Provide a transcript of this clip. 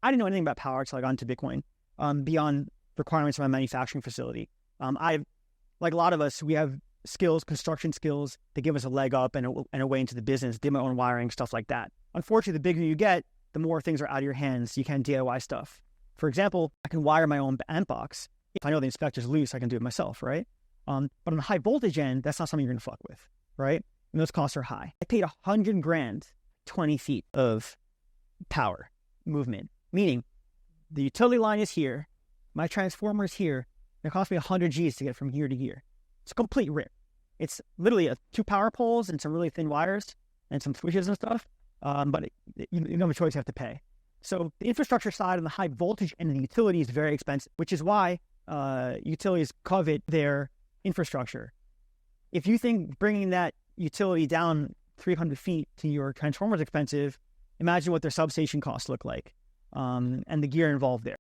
I didn't know anything about power until I got into Bitcoin, beyond requirements of my manufacturing facility. Like a lot of us, we have skills, construction skills that give us a leg up and a way into the business, did my own wiring, stuff like that. Unfortunately, the bigger you get, the more things are out of your hands. You can't DIY stuff. For example, I can wire my own amp box. If I know the inspector's loose, I can do it myself, right? But on the high voltage end, that's not something you're going to fuck with, right? And those costs are high. I paid $100,000, 20 feet of power movement, meaning the utility line is here, my transformer is here, and it cost me 100 G's to get from here to here. It's a complete rip. It's literally 2 power poles and some really thin wires and some switches and stuff. But you don't have a choice, you have to pay. So the infrastructure side and the high voltage end of the utility is very expensive, which is why utilities covet their infrastructure. If you think bringing that utility down 300 feet to your transformer is expensive, imagine what their substation costs look like, and the gear involved there.